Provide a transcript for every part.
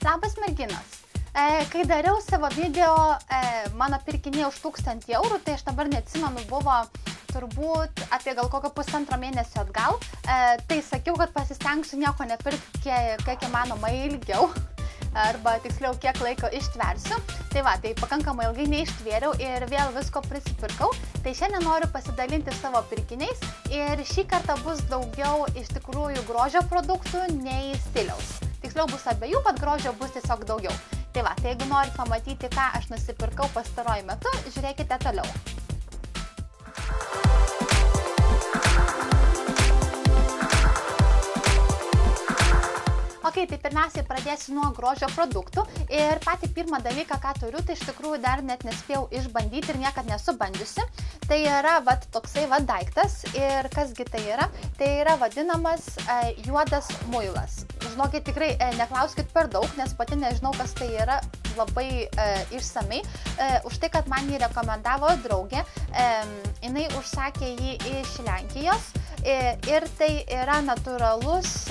Labas merginos. Kai dariau savo video, mano pirkiniai už 1000 eurų, tai aš dabar neatsimenu, buvo turbūt apie gal kokio 1,5 mėnesio atgal. Tai sakiau, kad pasistengsiu nieko nepirkti kiek įmanoma ilgiau, arba tiksliau kiek laiko ištversiu. Tai va, tai pakankamai ilgai neištvėriau ir vėl visko prisipirkau. Tai šiandien noriu pasidalinti savo pirkiniais ir šį kartą bus daugiau iš tikrųjų grožio produktų nei stiliaus. Tiksliau bus abiejų, bet grožio bus tiesiog daugiau. Tai va, tai jeigu norit pamatyti, ką aš nusipirkau pastaruoju metu, žiūrėkite toliau. Ok, tai pirmiausiai pradėsiu nuo grožio produktų ir patį pirmą dalyką, ką turiu, tai iš tikrųjų dar net nespėjau išbandyti ir niekad nesu bandžiusi. Tai yra toksai daiktas ir kasgi tai yra? Tai yra vadinamas juodas muilas. Žinokit, tikrai neklauskit per daug, nes pati nežinau, kas tai yra labai išsamei. Už tai, kad man jį rekomendavo draugė, jinai užsakė jį iš Lenkijos. Ir tai yra natūralus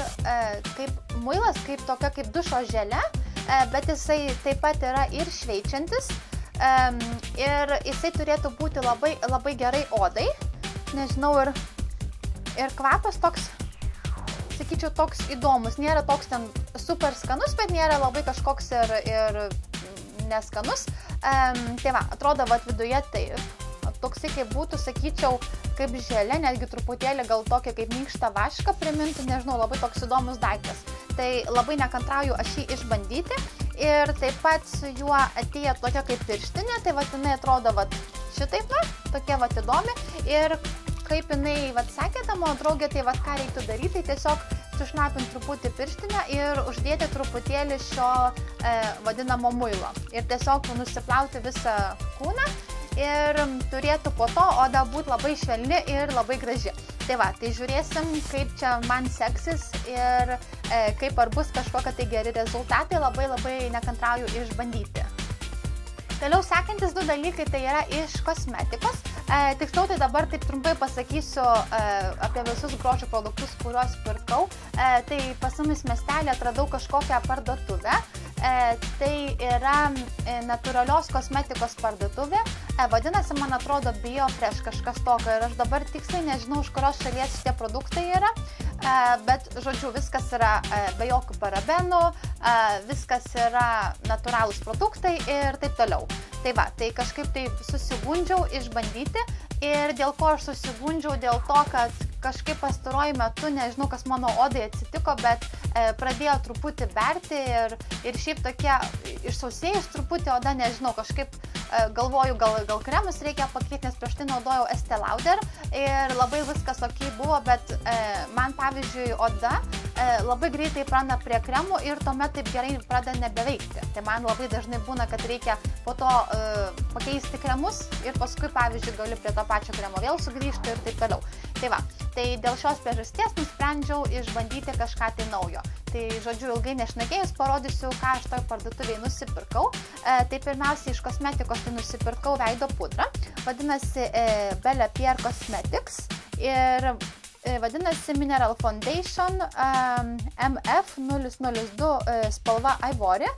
kaip muilas, kaip dušo želė, bet jisai taip pat yra ir šveičiantis ir jisai turėtų būti labai, labai gerai odai. Nežinau, ir kvapas toks, sakyčiau, toks įdomus. Nėra toks ten super skanus, bet nėra labai kažkoks ir neskanus. Tai va, atrodo, viduje taip. Toksai kaip būtų, sakyčiau, kaip želė, netgi truputėlį gal tokia kaip minkštą vašką priminti, nežinau, labai toks įdomus daiktas. Tai labai nekantrauju aš jį išbandyti ir taip pat su juo atėjo tokia kaip pirštinė, tai jinai atrodo šitaip, tokia įdomi ir kaip jinai sakė ta mano draugė, tai ką reiktų daryti, tai tiesiog sušnapinti truputį pirštinę ir uždėti truputėlį šio vadinamo muilo ir tiesiog nusiplauti visą kūną. Ir turėtų po to oda būti labai švelni ir labai graži. Tai va, tai žiūrėsim, kaip čia man seksis ir kaip ar bus kažkokie tai geri rezultatai, labai nekantrauju išbandyti. Toliau sekantis du dalykai tai yra iš kosmetikos. Tiksliau tai dabar taip trumpai pasakysiu apie visus grožio produktus, kuriuos pirkau. Tai pas mumis miestelį atradau kažkokią parduotuvę. Tai yra natūralios kosmetikos parduotuvė. Vadinasi, man atrodo, BioFresh kažkas tokio ir aš dabar tiksliai nežinau, iš kurios šalies šitie produktai yra. Bet, žodžiu, viskas yra be jokių parabenų, viskas yra natūralūs produktai ir taip toliau. Tai va, tai kažkaip tai susigundžiau išbandyti ir dėl ko aš susigundžiau, dėl to, kad kažkaip pastaruoju metu, nežinau, kas mano odai atsitiko, bet pradėjo truputį berti ir šiaip tokie išsausėjus truputį oda, nežinau, kažkaip galvoju, gal kremus reikia pakeisti, nes prieš tai naudojau Estee Lauder ir labai viskas ok buvo, bet man pavyzdžiui oda labai greitai prana prie kremų ir tuomet taip gerai pradeda nebeveikti. Tai man labai dažnai būna, kad reikia po to pakeisti kremus ir paskui, pavyzdžiui, galiu prie to pačio kremo vėl sugrįžti ir taip toliau. Tai va, tai dėl šios priežasties nusprendžiau išbandyti kažką tai naujo. Tai, žodžiu, ilgai nešnekėjus, parodysiu, ką aš toj parduotuvėje nusipirkau. Tai pirmiausiai iš kosmetikos tai nusipirkau veido pudrą. Vadinasi Belle Pierre Cosmetics ir vadinasi Mineral Foundation MF002 spalva Ivory.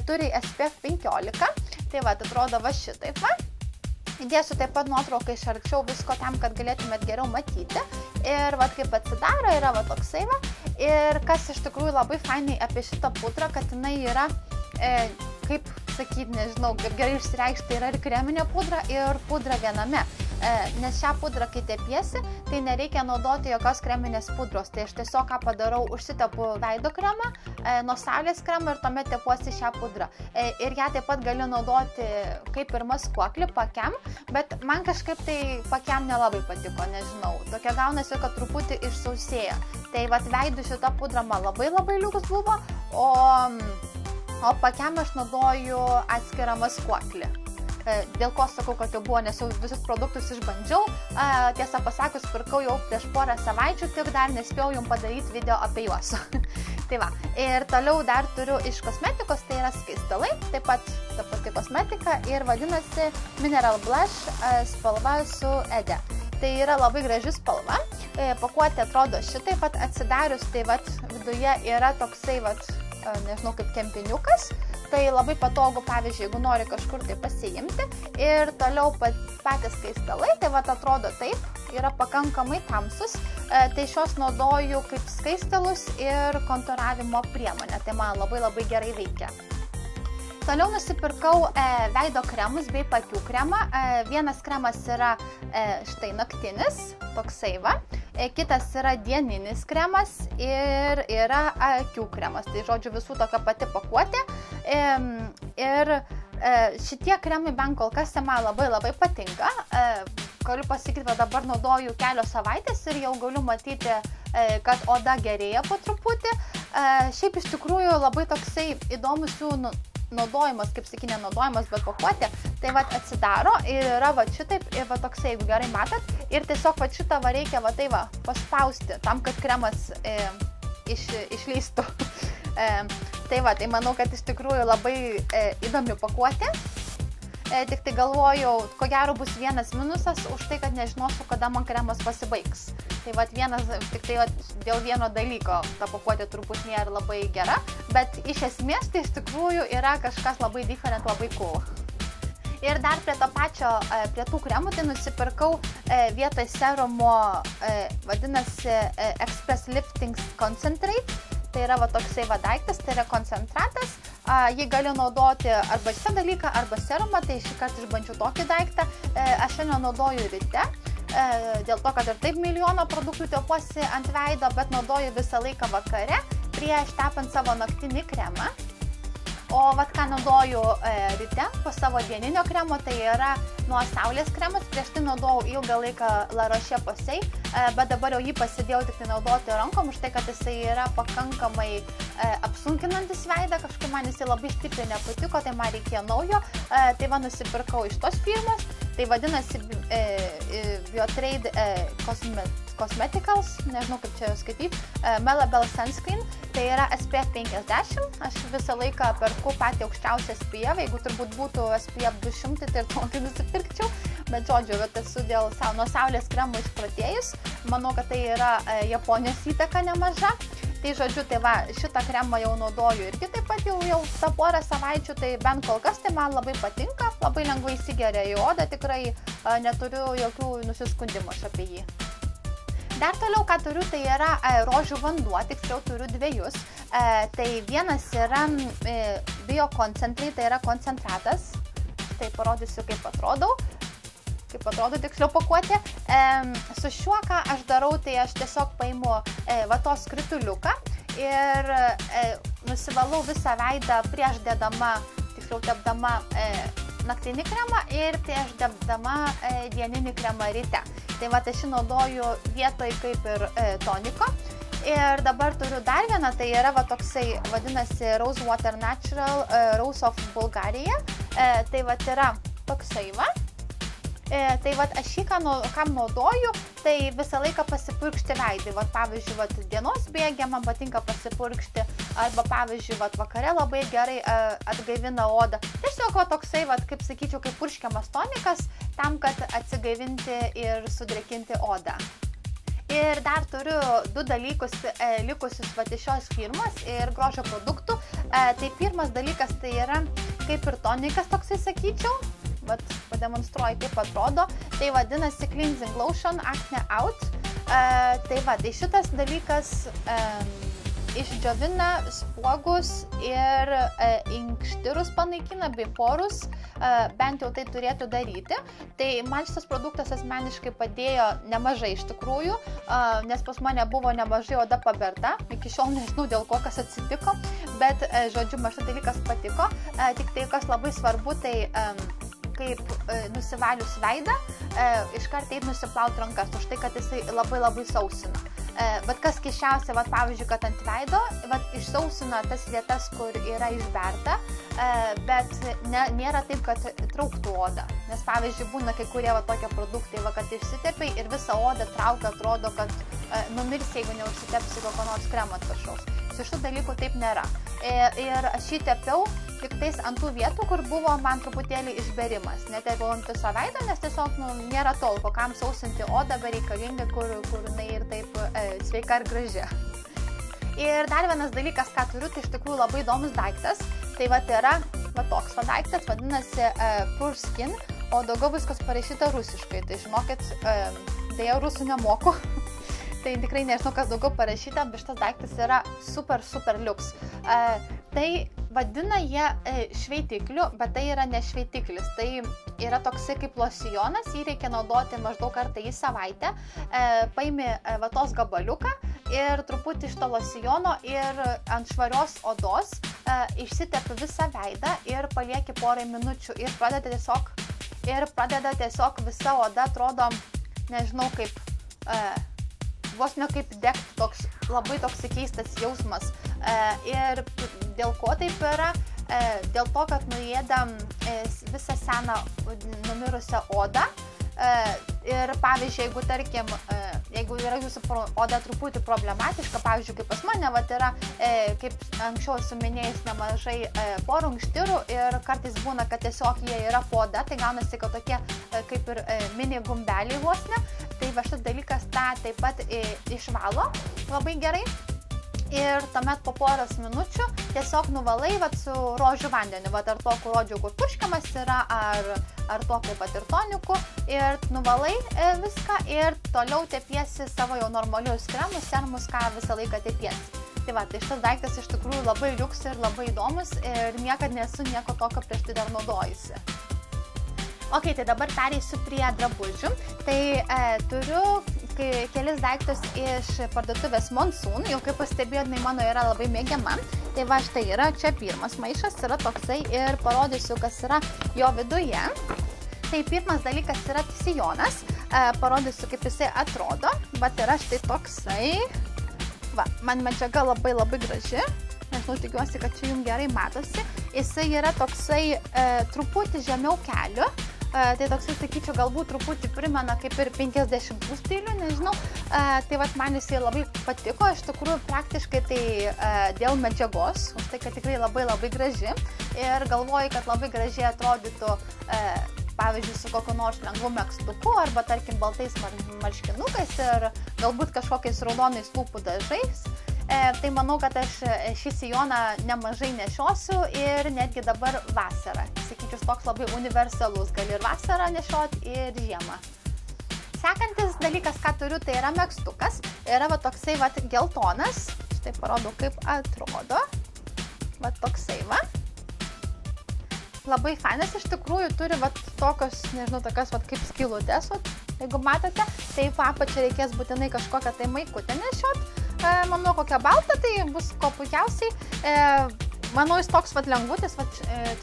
Turi SPF 15. Tai va, atrodo šitaip. Įdėsiu taip pat nuotrauką iš arčiau visko tam, kad galėtumėt geriau matyti. Ir kaip atsidaro, yra toksai. Ir kas iš tikrųjų labai fainai apie šitą pudrą, kad jinai yra, kaip sakyti, nežinau, kaip gerai išsireikšti, yra ir kreminė pudra, ir pudra viename. Nes šią pudrą, kai tepiesi, tai nereikia naudoti jokios kreminės pudros. Tai aš tiesiog ką padarau, užsitepu veido kremą, nuo saulės kremą ir tuomet tepuosi šią pudrą. Ir ją taip pat galiu naudoti kaip ir maskuoklį, pakiam, bet man kažkaip tai pakiam nelabai patiko, nežinau. Tokia gaunasi, kad truputį išsausėja. Tai veidų šita pudra man labai liuks buvo, o pakiam aš naudoju atskirą maskuoklį. Dėl ko sakau, kad jau buvo, nes jau visus produktus išbandžiau. Tiesą pasakius, pirkau jau prieš porą savaičių, tik dar nespėjau jums padaryti video apie juos. Tai va, ir toliau dar turiu iš kosmetikos, tai yra skaistalai, taip pat ta pati kosmetika ir vadinasi Mineral Blush spalva su Ede. Tai yra labai graži spalva, pakuotė atrodo šitaip, atsidarius, tai viduje yra toksai nežinau, kaip kempiniukas. Tai labai patogu, pavyzdžiui, jeigu nori kažkur tai pasiimti. Ir toliau patys skaistalai, tai vat atrodo taip, yra pakankamai tamsus. Tai šios naudoju kaip skaistalus ir kontūravimo priemonę. Tai man labai gerai veikia. Toliau nusipirkau veido kremus bei pakių kremą. Vienas kremas yra štai naktinis, toksai va. Kitas yra dieninis kremas ir yra akių kremas. Tai žodžiu visų tokia pati pakuotė. Ir šitie kremai bent kol kas man labai patinka. Galiu pasakyti, kad dabar naudoju kelios savaitės ir jau galiu matyti, kad oda gerėja po truputį. Šiaip iš tikrųjų labai toksai įdomus jų naudojimas, kaip sakinė naudojimas, bet pakuotė, tai vat atsidaro ir yra vat šitaip, ir va toksai, jeigu gerai matot, ir tiesiog vat šitą va reikia va tai va paspausti, tam, kad kremas išlįstų. Tai va, tai manau, kad iš tikrųjų labai įdomi pakuotė. Tik tai galvoju, ko gero bus vienas minusas už tai, kad nežinosiu, kada man kremas pasibaigs. Tai vat vienas, tik tai vat dėl vieno dalyko ta pakuotė turbūt nėra labai gera, bet iš esmės tai iš tikrųjų yra kažkas labai different, labai cool. Ir dar prie to pačio, prie tų kremų, tai nusipirkau vietoj serumo, vadinasi Express Lifting Concentrate. Tai yra va toksai va daiktas, tai yra koncentratas. Jį galiu naudoti arba šitą dalyką, arba serumą, tai šį kartą išbandžiau tokį daiktą. Aš šiandien naudoju ryte, dėl to, kad ir taip milijoną produktų tepuosi ant veido, bet naudoju visą laiką vakare, prieš tepant savo naktinį kremą. O vat ką naudoju ryte po savo dieninio kremo, tai yra nuo saulės kremas. Prieš tai naudojau ilgą laiką La Roche Posay, bet dabar jau jį pasidėjau tik tai naudoti rankom, už tai, kad jisai yra pakankamai apsunkinantis veidą. Kažkaip man jisai labai stipriai nepatiko, tai man reikėjo naujo. Tai va nusipirkau iš tos firmos. Tai vadinasi Biotrade Cosmeticals, nežinau kaip čia skaityti, Melabel Sunscreen, tai yra SPF 50, aš visą laiką perku patį aukščiausią SPF, jeigu turbūt būtų SPF 200, tai ir tokį nusipirkčiau, bet žodžiu, bet esu nuo saulės kremų išprotėjus, manau, kad tai yra Japonijos įtaka nemaža. Tai žodžiu, tai va, šitą kremą jau naudoju irgi taip pat jau tą porą savaičių, tai bent kol kas tai man labai patinka, labai lengvai įsigeria į odą, tikrai neturiu jokių nusiskundimų apie jį. Dar toliau, ką turiu, tai yra rožių vanduo, tiksliau turiu dviejus. Tai vienas yra biokoncentrate, tai yra koncentratas. Tai parodysiu, kaip atrodo tiksliau pakuotė. Su šiuo, ką aš darau, tai aš tiesiog paimu vatos skrituliuką ir nusivalau visą veidą prieš dėdama, tiksliau tepdama naktinį kremą ir prieš dėdama dieninį kremą ryte. Tai va, aš jį naudoju vietoj kaip ir toniko. Ir dabar turiu dar vieną, tai yra va toksai, vadinasi Rose Water Natural Rose of Bulgaria. Tai va yra toksai va. Tai va aš jį kam naudoju, tai visą laiką pasipurkšti veidai. Va pavyzdžiui, dienos bėgė man patinka pasipurkšti, arba pavyzdžiui, vakare labai gerai atgaivina odą. Tiesiog va toksai, kaip sakyčiau, kaip purškiamas tonikas, tam, kad atsigaivinti ir sudrėkinti odą. Ir dar turiu du dalykus likusius iš šios firmos ir grožio produktų. Tai pirmas dalykas tai yra kaip ir tonikas toksai sakyčiau. Bet pademonstruoju, kaip atrodo. Tai vadinasi Cleansing Lotion Acne Out. Tai va, tai šitas dalykas išdžiovina spuogus ir inkštirus panaikina bei porus, bent jau tai turėtų daryti. Tai man šitas produktas asmeniškai padėjo nemažai iš tikrųjų, nes pas mane buvo nemažai oda paberta. Iki šiol nežinau dėl ko kas atsitiko, bet žodžiu, man šitas dalykas patiko. Tik tai kas labai svarbu, tai kaip nusivalius veidą, iškart eit nusiplaut rankas, už tai, kad jisai labai sausina. Bet kas keisčiausia, pavyzdžiui, kad ant veido išsausina tas vietas, kur yra išberta, bet nėra taip, kad trauktų odą. Nes pavyzdžiui, būna kai kurie tokie produktai, kad išsitepai ir visą odą traukia, atrodo, kad numirsi, jeigu neužsitepsi kokio nors kremo ant viršaus. Su šitų dalykų taip nėra. Ir aš jį tepiau tik tais ant tų vietų, kur buvo man truputėlį išberimas. Netepiau ant viso veido, nes tiesiog nėra tolko, kam sausinti odą bereikalingai, kur jinai ir taip sveika ir graži. Ir dar vienas dalykas, ką turiu, tai iš tikrųjų labai įdomus daiktas. Tai vat yra toks daiktas, vadinasi Purskin, o daugiau viskas parašyta rusiškai. Tai žinokit, dėja rusų nemoku. Tai tikrai nežinau, kas daugiau parašyta, bet šitas daiktas yra super liuks. Tai vadina jie šveitikliu, bet tai yra ne šveitiklis. Tai yra toksai kaip losijonas, jį reikia naudoti maždaug kartą į savaitę. Paimi vatos gabaliuką ir truputį iš to losijono ir ant švarios odos išsitepi visą veidą ir palieki porai minučių ir pradeda tiesiog visa oda atrodo, nežinau, kaip vos ne kaip degt, labai toks keistas jausmas. Ir dėl ko taip yra? Dėl to, kad nuėdam visą seną numirusią odą. Ir pavyzdžiui, jeigu tarkim, jeigu yra jūsų oda truputį problematiška, pavyzdžiui, kaip pas mane, yra, kaip anksčiau esu minėjus, nemažai porų, inkštirų ir kartais būna, kad tiesiog jie yra po oda, tai gaunasi, kad tokie kaip ir mini gumbeliai vos ne. Tai va šitas dalykas tą taip pat išvalo labai gerai. Ir tuomet po poros minučių tiesiog nuvalai su rožių vandeniu, ar tokiu rožių, kur purškiamas yra, ar tokiu pat ir toniku. Ir nuvalai viską ir toliau tepiesi savo jau normalius kremus, serumus, ką visą laiką tepiesi. Tai va, tai šitas daiktas iš tikrųjų labai liuks ir labai įdomus ir niekad nesu nieko tokio prieš tai dar naudojusi. Ok, tai dabar pereisiu prie drabužių. Tai turiu kelis daiktus iš parduotuvės Monsoon. Jau kaip pastebėjot, mano yra labai mėgiama. Tai va, štai yra, čia pirmas maišas yra toksai ir parodysiu, kas yra jo viduje. Tai pirmas dalykas yra sijonas. Parodysiu, kaip jisai atrodo. Bet yra štai toksai. Va, man medžiaga labai graži. Nežinau, tikiuosi, kad čia jums gerai matosi. Jisai yra toksai truputį žemiau kelių. Tai toksai, sakyčiau, galbūt truputį primena kaip ir 50 stilių, nežinau. Tai vat man jisai labai patiko, iš tikrųjų praktiškai tai dėl medžiagos, už tai, kad tikrai labai graži. Ir galvoju, kad labai gražiai atrodytų, pavyzdžiui, su kokiu nors lengvu megztuku arba, tarkim, baltais marškinukais ir galbūt kažkokiais raudonais lūpų dažais. Tai manau, kad aš šį sijoną nemažai nešiosiu ir netgi dabar vasarą. Sakyčiau, toks labai universalus, gali ir vasarą nešioti ir žiemą. Sekantis dalykas, ką turiu, tai yra megztukas. Yra va toksai va geltonas. Štai parodau, kaip atrodo. Va toksai va. Labai fainas iš tikrųjų, turi va tokios, nežinau, tokias va kaip skylutės, jeigu matote. Tai apačią reikės būtinai kažkokią tai maikutę nešiot. Manau, kokia balta, tai bus ko puikiausiai. Manau, jis toks lengvutis,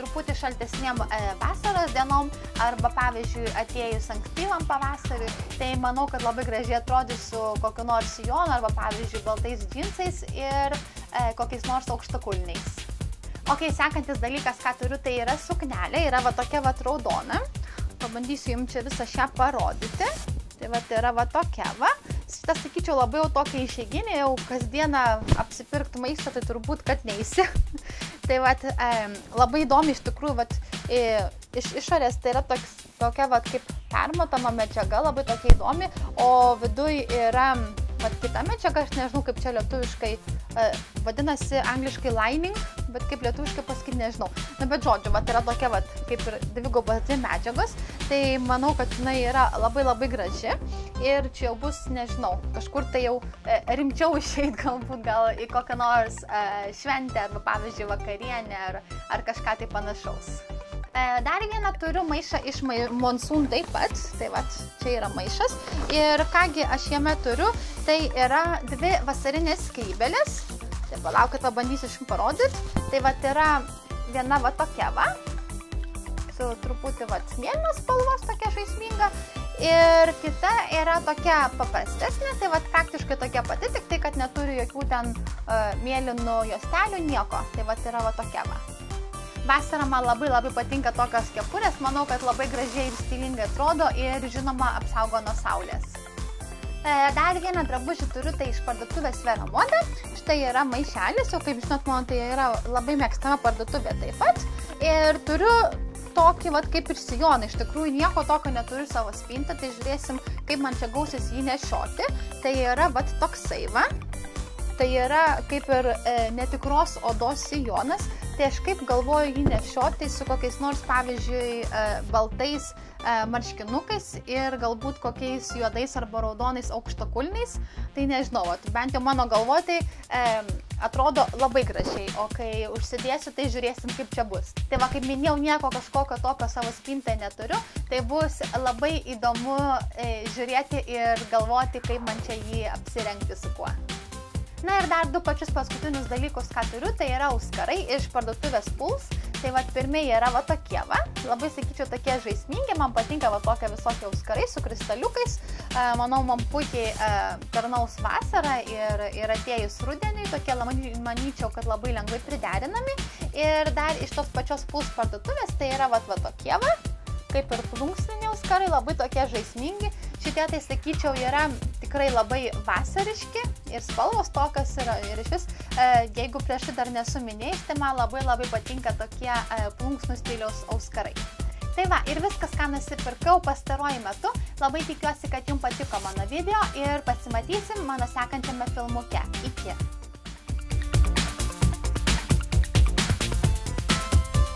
truputį šaltesniem vasaros dienom arba, pavyzdžiui, atėjus ankstyvam pavasariui. Tai manau, kad labai gražiai atrodys su kokiu nors sijonu arba, pavyzdžiui, baltais džinsais ir kokiais nors aukštakulniais. Ok, sekantis dalykas, ką turiu, tai yra suknelė. Yra va tokia va raudona. Pabandysiu jums čia visą šią parodyti. Tai va, tai yra va tokia va. Šitas, sakyčiau, labai jau tokia išeiginė, jau kasdieną apsipirkti maistą, tai turbūt, kad neisi. Tai va, labai įdomi iš tikrųjų, va, iš išorės tai yra tokia va, kaip permatoma medžiaga, labai tokia įdomi, o viduj yra va, kita medžiaga, aš nežinau, kaip čia lietuviškai vadinasi angliškai lining, bet kaip lietuviškai pasakyti nežinau. Na, bet žodžiu, va, tai yra tokia va, kaip ir dvigubos medžiagos, tai manau, kad jinai yra labai graži ir čia jau bus, nežinau, kažkur tai jau rimčiau išeit galbūt gal į kokią nors šventę arba, pavyzdžiui, vakarienę ar kažką tai panašaus. Dar vieną turiu maišą iš Monsoon taip pat, tai va, čia yra maišas ir kągi aš jame turiu, tai yra dvi vasarinės skrybėlės, tai palaukit, pabandysiu jums parodyti, tai va, yra viena va tokia va, su truputį va mėlynos spalvos, tokia žaisminga, ir kita yra tokia paprastesnė, tai va, praktiškai tokia pati, tik tai, kad neturi jokių ten mėlynų juostelių, nieko, tai va, yra va tokia va. Vasarą man labai patinka tokios kepurės, manau, kad labai gražiai ir stilingai atrodo ir, žinoma, apsaugo nuo saulės. Dar vieną drabužį turiu, tai iš parduotuvės Vera Moda. Štai yra maišelis, jau kaip žinot, man tai yra labai mėgstama parduotuvė taip pat. Ir turiu tokį, vat, kaip ir sijoną, iš tikrųjų nieko tokio neturiu savo spintą, tai žiūrėsim, kaip man čia gausis jį nešioti. Tai yra, vat, toksai va. tai yra kaip ir netikros odos sijonas, tai aš kaip galvoju jį nešioti su kokiais nors, pavyzdžiui, baltais marškinukais ir galbūt kokiais juodais arba raudonais aukštakulniais, tai nežinau, bent jau mano galvoje tai atrodo labai gražiai, o kai užsidėsiu, tai žiūrėsim, kaip čia bus. Tai va, kaip minėjau, nieko kažkokio tokio savo spintoje neturiu, tai bus labai įdomu žiūrėti ir galvoti, kaip man čia jį apsirengti su kuo. Na ir dar du pačius paskutinius dalykus, ką turiu, tai yra auskarai iš parduotuvės Puls. Tai va, pirmieji yra va tokie va, labai sakyčiau tokie žaismingi, man patinka va tokie visokie auskarai su kristaliukais. Manau, man puikiai tarnaus vasarą ir atėjus rudeniui, tokie manyčiau, kad labai lengvai priderinami. Ir dar iš tos pačios Puls parduotuvės, tai yra va tokie va, kaip ir plunksniniai auskarai, labai tokie žaismingi. Šitie, tai sakyčiau, yra tikrai labai vasariški ir spalvos tokios yra. Ir iš vis, jeigu prieš tai dar nesu minėjus, tai man labai patinka tokie plunksnų stiliaus auskarai. Tai va, ir viskas, ką nusipirkau pastaruoju metu. Labai tikiuosi, kad jums patiko mano video ir pasimatysim mano sekančiame filmuke. Iki!